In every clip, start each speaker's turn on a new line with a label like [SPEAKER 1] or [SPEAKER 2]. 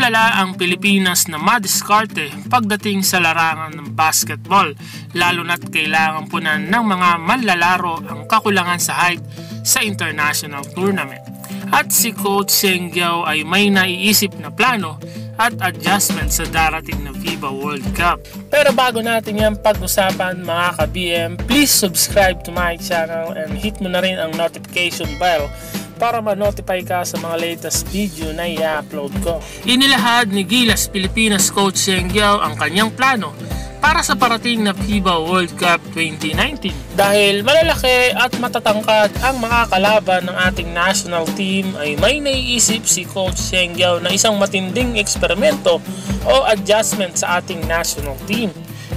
[SPEAKER 1] Kilala ang Pilipinas na madiskarte pagdating sa larangan ng basketball, lalo na't kailangan punan ng mga manlalaro ang kakulangan sa height sa international tournament. At si Coach Seng Giao ay may naiisip na plano at adjustment sa darating na FIBA World Cup. Pero bago natin yan pag-usapan mga ka-BM, please subscribe to my channel and hit mo na rin ang notification bell para ma-notify ka sa mga latest video na i-upload ko. Inilahad ni Gilas Pilipinas Coach Seng Giao ang kanyang plano para sa parating na FIBA World Cup 2019. Dahil malalaki at matatangkad ang mga kalaban ng ating national team, ay may naiisip si Coach Seng Giao na isang matinding eksperimento o adjustment sa ating national team.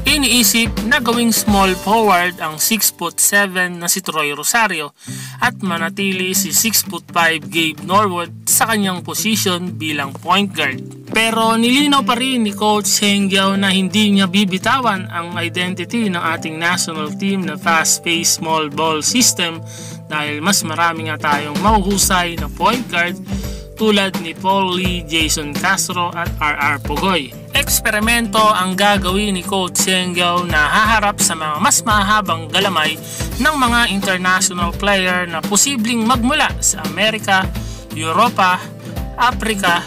[SPEAKER 1] Iniisip na gawing small forward ang 6'7" na si Troy Rosario at manatili si 6'5" Gabe Norwood sa kanyang position bilang point guard. Pero nilinaw pa rin ni Coach Seng Giao na hindi niya bibitawan ang identity ng ating national team na fast-paced small ball system dahil mas marami nga tayong mahuhusay na point guard tulad ni Paul Lee, Jason Castro at RR Pugoy. Eksperimento ang gagawin ni Coach Seng Giao na haharap sa mga mas mahabang galamay ng mga international player na posibleng magmula sa Amerika, Europa, Africa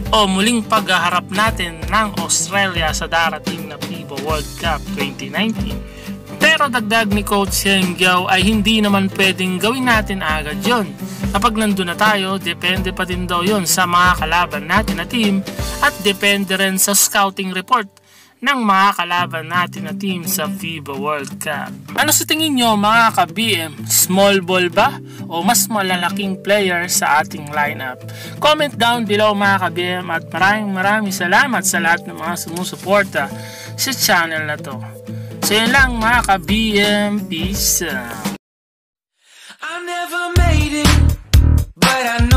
[SPEAKER 1] o muling paghaharap natin ng Australia sa darating na FIBA World Cup 2019. Pero dagdag ni Coach Seng Giao ay hindi naman pwedeng gawin natin agad yon. Kapag nandun na tayo, depende pa din daw yon sa mga kalaban natin na team at depende rin sa scouting report ng mga kalaban natin na team sa FIBA World Cup. Ano sa tingin nyo mga ka-BM? Small ball ba o mas malalaking player sa ating lineup? Comment down below mga ka-BM at maraming salamat sa lahat ng mga sumusuporta sa channel na to. So yun lang mga ka-BM, peace out. I never made it, but I know